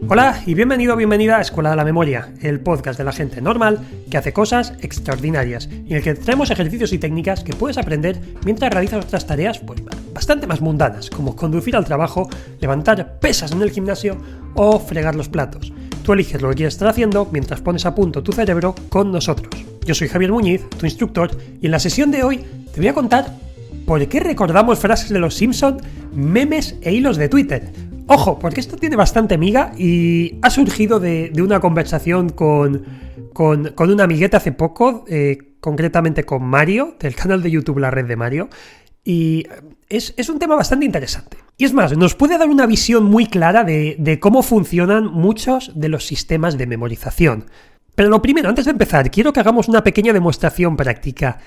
Hola y bienvenido o bienvenida a Escuela de la Memoria, el podcast de la gente normal que hace cosas extraordinarias y en el que traemos ejercicios y técnicas que puedes aprender mientras realizas otras tareas bastante más mundanas, como conducir al trabajo, levantar pesas en el gimnasio o fregar los platos. Tú eliges lo que quieres estar haciendo mientras pones a punto tu cerebro con nosotros. Yo soy Javier Muñiz, tu instructor, y en la sesión de hoy te voy a contar por qué recordamos frases de los Simpson, memes e hilos de Twitter. Ojo, porque esto tiene bastante miga y ha surgido de una conversación con un amiguete hace poco, concretamente con Mario, del canal de YouTube La Red de Mario, y es un tema bastante interesante. Y es más, nos puede dar una visión muy clara de cómo funcionan muchos de los sistemas de memorización. Pero lo primero, antes de empezar, quiero que hagamos una pequeña demostración práctica.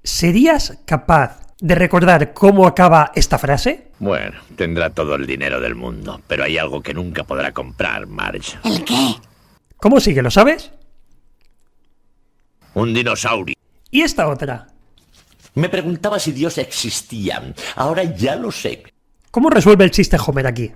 ¿Serías capaz de recordar cómo acaba esta frase? Bueno, tendrá todo el dinero del mundo, pero hay algo que nunca podrá comprar, Marge. ¿El qué? ¿Cómo sigue? ¿Lo sabes? Un dinosaurio. ¿Y esta otra? Me preguntaba si Dios existía. Ahora ya lo sé. ¿Cómo resuelve el chiste Homer aquí?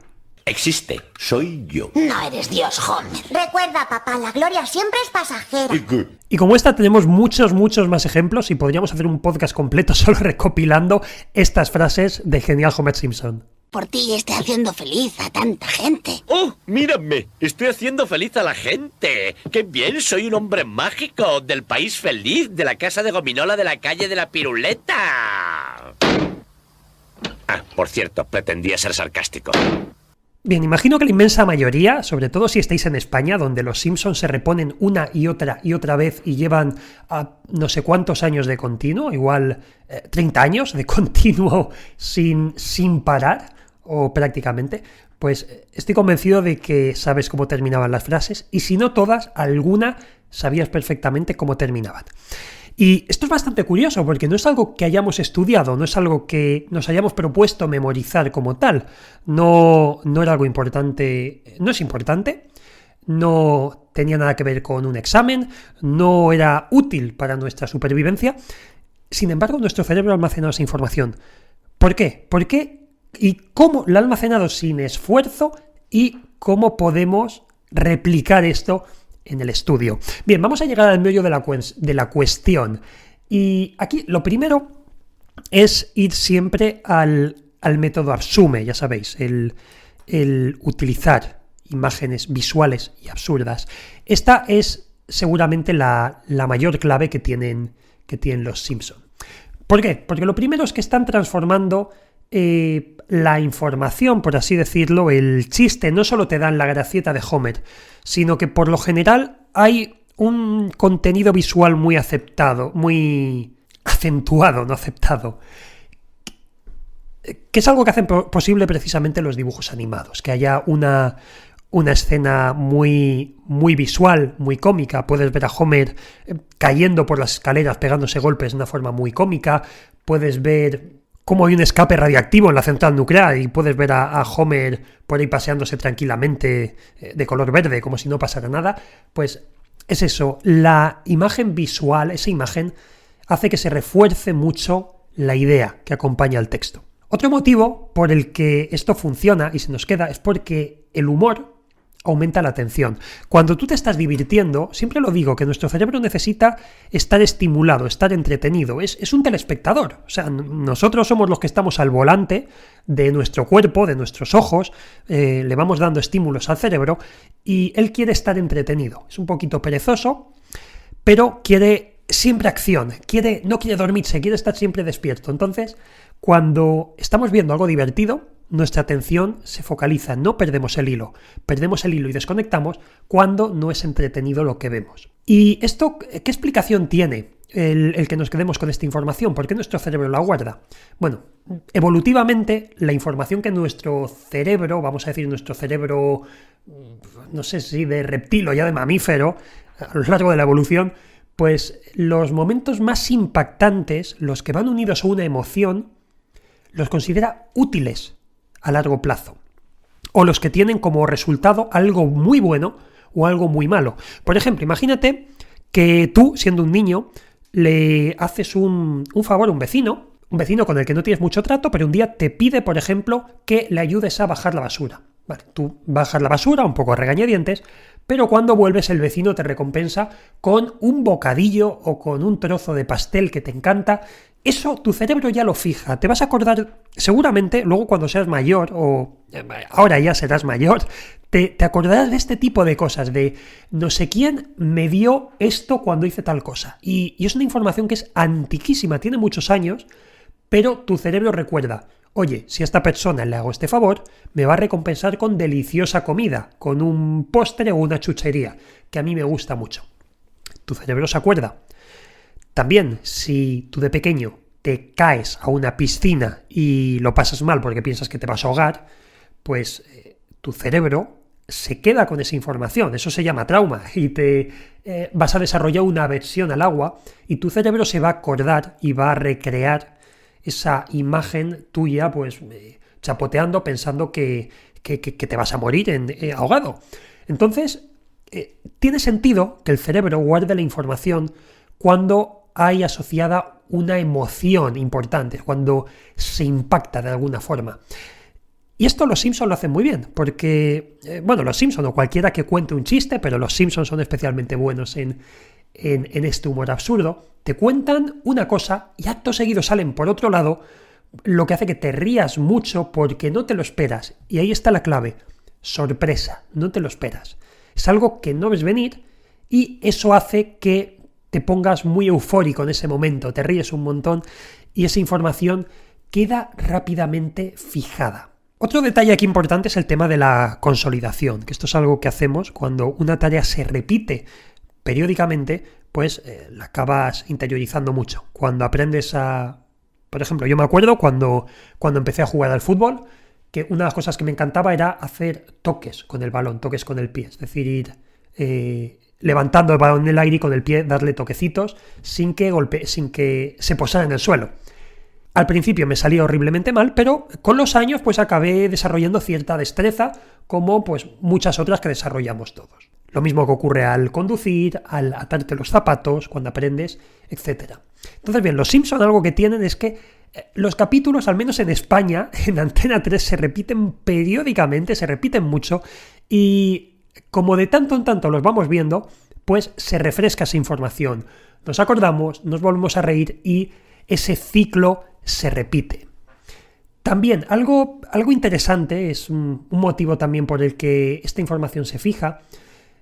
Existe. Soy yo. No eres Dios, Homer. Recuerda, papá, la gloria siempre es pasajera. Y como esta tenemos muchos más ejemplos y podríamos hacer un podcast completo solo recopilando estas frases de genial Homer Simpson. Por ti estoy haciendo feliz a tanta gente. ¡Oh, mírame! Estoy haciendo feliz a la gente. ¡Qué bien! Soy un hombre mágico del país feliz, de la casa de gominola de la calle de la piruleta. Ah, por cierto, pretendía ser sarcástico. Bien, imagino que la inmensa mayoría, sobre todo si estáis en España, donde los Simpsons se reponen una y otra vez y llevan no sé cuántos años de continuo, igual 30 años de continuo sin parar, o prácticamente, pues estoy convencido de que sabes cómo terminaban las frases, y si no todas, alguna sabías perfectamente cómo terminaban. Y esto es bastante curioso porque no es algo que hayamos estudiado, no es algo que nos hayamos propuesto memorizar como tal. No era algo importante, no es importante, no tenía nada que ver con un examen, no era útil para nuestra supervivencia. Sin embargo, nuestro cerebro ha almacenado esa información. ¿Por qué? ¿Por qué? ¿Y cómo la ha almacenado sin esfuerzo? ¿Y cómo podemos replicar esto en el estudio? Bien, vamos a llegar al meollo de la cuestión. Y aquí lo primero es ir siempre al método ABSUME, ya sabéis, el utilizar imágenes visuales y absurdas. Esta es seguramente la mayor clave que tienen los Simpson. ¿Por qué? Porque lo primero es que están transformando la información, por así decirlo, el chiste. No solo te dan la gracieta de Homer, sino que por lo general hay un contenido visual muy aceptado, muy acentuado, no aceptado, que es algo que hacen posible precisamente los dibujos animados, que haya una escena muy visual, muy cómica. Puedes ver a Homer cayendo por las escaleras, pegándose golpes de una forma muy cómica, puedes ver cómo hay un escape radiactivo en la central nuclear y puedes ver a Homer por ahí paseándose tranquilamente de color verde, como si no pasara nada. Pues es eso, la imagen visual, esa imagen, hace que se refuerce mucho la idea que acompaña al texto. Otro motivo por el que esto funciona y se nos queda es porque el humor aumenta la atención. Cuando tú te estás divirtiendo, siempre lo digo, que nuestro cerebro necesita estar estimulado, estar entretenido. Es un telespectador. O sea, nosotros somos los que estamos al volante de nuestro cuerpo, de nuestros ojos, le vamos dando estímulos al cerebro y él quiere estar entretenido. Es un poquito perezoso, pero quiere siempre acción, no quiere dormirse, quiere estar siempre despierto. Entonces, cuando estamos viendo algo divertido, nuestra atención se focaliza, no perdemos el hilo y desconectamos cuando no es entretenido lo que vemos. ¿Y esto qué explicación tiene el que nos quedemos con esta información? ¿Por qué nuestro cerebro la guarda? Bueno, evolutivamente la información que nuestro cerebro, vamos a decir nuestro cerebro, no sé si de reptil o ya de mamífero, a lo largo de la evolución, pues los momentos más impactantes, los que van unidos a una emoción, los considera útiles a largo plazo, o los que tienen como resultado algo muy bueno o algo muy malo. Por ejemplo, imagínate que tú, siendo un niño, le haces un favor a un vecino con el que no tienes mucho trato, pero un día te pide, por ejemplo, que le ayudes a bajar la basura. Vale, tú bajas la basura un poco a regañadientes, pero cuando vuelves el vecino te recompensa con un bocadillo o con un trozo de pastel que te encanta. Eso tu cerebro ya lo fija. Te vas a acordar seguramente luego cuando seas mayor, o ahora ya serás mayor, te acordarás de este tipo de cosas, de no sé quién me dio esto cuando hice tal cosa. Y es una información que es antiquísima, tiene muchos años, pero tu cerebro recuerda, oye, si a esta persona le hago este favor, me va a recompensar con deliciosa comida, con un postre o una chuchería, que a mí me gusta mucho. Tu cerebro se acuerda. También, si tú de pequeño te caes a una piscina y lo pasas mal porque piensas que te vas a ahogar, pues tu cerebro se queda con esa información. Eso se llama trauma y te vas a desarrollar una aversión al agua y tu cerebro se va a acordar y va a recrear esa imagen tuya, pues chapoteando, pensando que te vas a morir ahogado. Entonces, tiene sentido que el cerebro guarde la información cuando hay asociada una emoción importante, cuando se impacta de alguna forma. Y esto los Simpsons lo hacen muy bien, porque, los Simpsons o cualquiera que cuente un chiste, pero los Simpsons son especialmente buenos en este humor absurdo, te cuentan una cosa y acto seguido salen por otro lado, lo que hace que te rías mucho porque no te lo esperas. Y ahí está la clave, sorpresa, no te lo esperas. Es algo que no ves venir y eso hace que te pongas muy eufórico en ese momento, te ríes un montón y esa información queda rápidamente fijada. Otro detalle aquí importante es el tema de la consolidación, que esto es algo que hacemos cuando una tarea se repite periódicamente, pues la acabas interiorizando mucho. Cuando aprendes por ejemplo, yo me acuerdo cuando empecé a jugar al fútbol, que una de las cosas que me encantaba era hacer toques con el balón, toques con el pie, es decir, ir levantando el balón en el aire y con el pie darle toquecitos sin que se posara en el suelo. Al principio me salía horriblemente mal, pero con los años pues acabé desarrollando cierta destreza, como pues muchas otras que desarrollamos todos. Lo mismo que ocurre al conducir, al atarte los zapatos, cuando aprendes, etc. Entonces bien, los Simpson algo que tienen es que los capítulos, al menos en España, en Antena 3, se repiten periódicamente, se repiten mucho, y como de tanto en tanto los vamos viendo, pues se refresca esa información. Nos acordamos, nos volvemos a reír y ese ciclo se repite. También, algo interesante, es un motivo también por el que esta información se fija,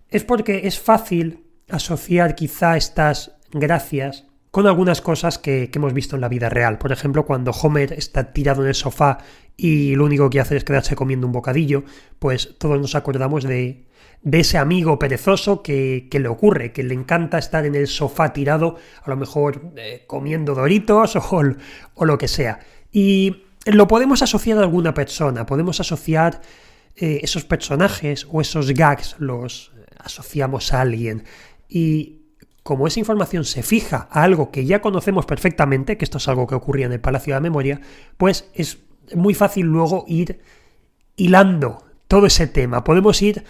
es porque es fácil asociar quizá estas gracias con algunas cosas que hemos visto en la vida real. Por ejemplo, cuando Homer está tirado en el sofá y lo único que hace es quedarse comiendo un bocadillo, pues todos nos acordamos de ese amigo perezoso que le ocurre, que le encanta estar en el sofá tirado, a lo mejor comiendo Doritos o lo que sea. Y lo podemos asociar a alguna persona, podemos asociar esos personajes o esos gags, los asociamos a alguien. Y como esa información se fija a algo que ya conocemos perfectamente, que esto es algo que ocurría en el Palacio de la Memoria, pues es muy fácil luego ir hilando todo ese tema. Podemos ir,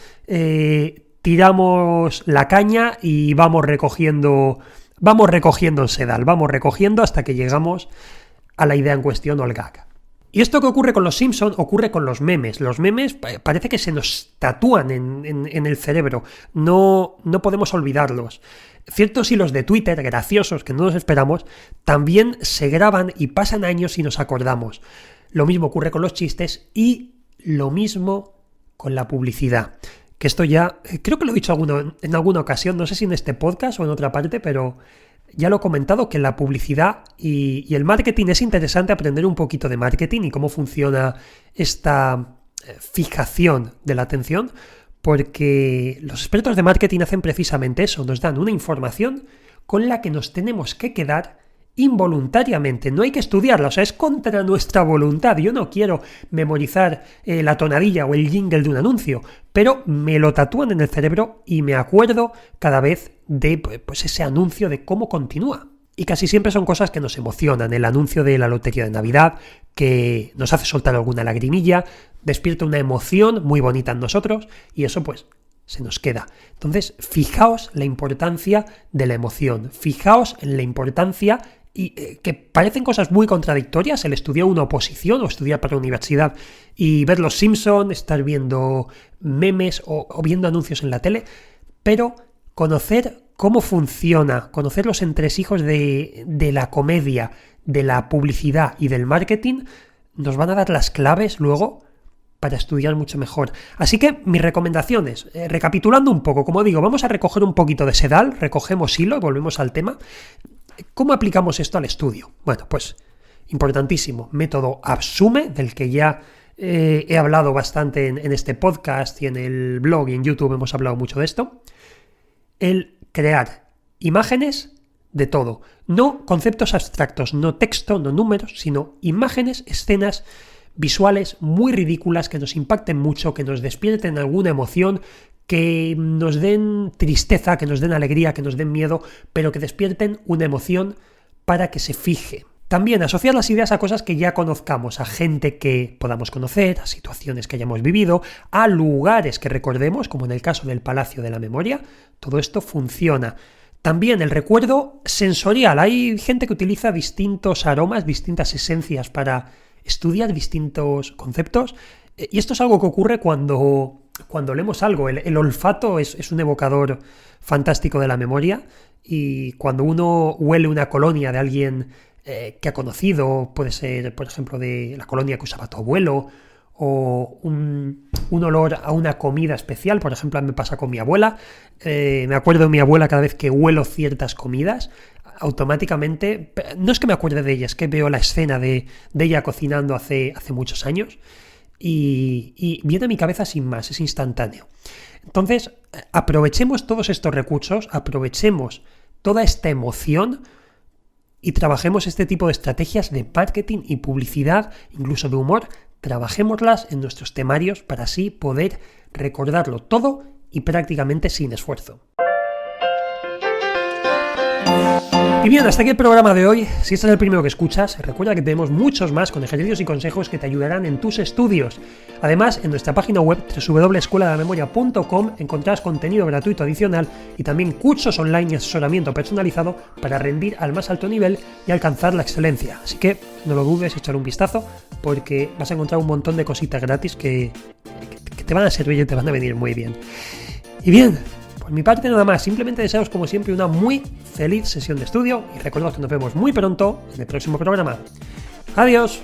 tiramos la caña y vamos recogiendo el sedal, vamos recogiendo hasta que llegamos a la idea en cuestión o al gag. Y esto que ocurre con los Simpsons ocurre con los memes. Los memes parece que se nos tatúan en el cerebro. No podemos olvidarlos. Ciertos hilos de Twitter graciosos que no nos esperamos también se graban y pasan años y nos acordamos. Lo mismo ocurre con los chistes y lo mismo con la publicidad. Que esto ya, creo que lo he dicho en alguna ocasión, no sé si en este podcast o en otra parte, pero ya lo he comentado, que la publicidad y el marketing es interesante aprender un poquito de marketing y cómo funciona esta fijación de la atención, porque los expertos de marketing hacen precisamente eso, nos dan una información con la que nos tenemos que quedar involuntariamente, no hay que estudiarla, o sea, es contra nuestra voluntad. Yo no quiero memorizar la tonadilla o el jingle de un anuncio, pero me lo tatúan en el cerebro y me acuerdo cada vez de pues ese anuncio, de cómo continúa. Y casi siempre son cosas que nos emocionan. El anuncio de la lotería de Navidad, que nos hace soltar alguna lagrimilla, despierta una emoción muy bonita en nosotros y eso pues se nos queda. Entonces, fijaos la importancia de la emoción, fijaos en la importancia que parecen cosas muy contradictorias, el estudiar una oposición o estudiar para la universidad y ver los Simpson, estar viendo memes o viendo anuncios en la tele, pero conocer cómo funciona, conocer los entresijos de la comedia, de la publicidad y del marketing, nos van a dar las claves luego para estudiar mucho mejor. Así que mis recomendaciones, recapitulando un poco, como digo, vamos a recoger un poquito de sedal, recogemos hilo y volvemos al tema. ¿Cómo aplicamos esto al estudio? Bueno, pues importantísimo, método ABSUME, del que ya he hablado bastante en este podcast y en el blog y en YouTube hemos hablado mucho de esto. El crear imágenes de todo, no conceptos abstractos, no texto, no números, sino imágenes, escenas visuales muy ridículas que nos impacten mucho, que nos despierten alguna emoción, que nos den tristeza, que nos den alegría, que nos den miedo, pero que despierten una emoción para que se fije. También asociar las ideas a cosas que ya conozcamos, a gente que podamos conocer, a situaciones que hayamos vivido, a lugares que recordemos, como en el caso del Palacio de la Memoria. Todo esto funciona. También el recuerdo sensorial. Hay gente que utiliza distintos aromas, distintas esencias para estudiar distintos conceptos. Y esto es algo que ocurre cuando leemos algo. El olfato es un evocador fantástico de la memoria. Y cuando uno huele una colonia de alguien que ha conocido, puede ser, por ejemplo, de la colonia que usaba tu abuelo, o un olor a una comida especial, por ejemplo, a mí me pasa con mi abuela, me acuerdo de mi abuela cada vez que huelo ciertas comidas, automáticamente, no es que me acuerde de ella, es que veo la escena de ella cocinando hace muchos años y viene a mi cabeza sin más, es instantáneo. Entonces, aprovechemos todos estos recursos, aprovechemos toda esta emoción y trabajemos este tipo de estrategias de marketing y publicidad, incluso de humor, trabajémoslas en nuestros temarios para así poder recordarlo todo y prácticamente sin esfuerzo. Y bien, hasta aquí el programa de hoy. Si este es el primero que escuchas, recuerda que tenemos muchos más con ejercicios y consejos que te ayudarán en tus estudios. Además, en nuestra página web www.escueladelamemoria.com encontrarás contenido gratuito adicional y también cursos online y asesoramiento personalizado para rendir al más alto nivel y alcanzar la excelencia. Así que no lo dudes, echar un vistazo porque vas a encontrar un montón de cositas gratis que te van a servir y te van a venir muy bien. Y bien, por mi parte nada más, simplemente desearos como siempre una muy feliz sesión de estudio y recordad que nos vemos muy pronto en el próximo programa. ¡Adiós!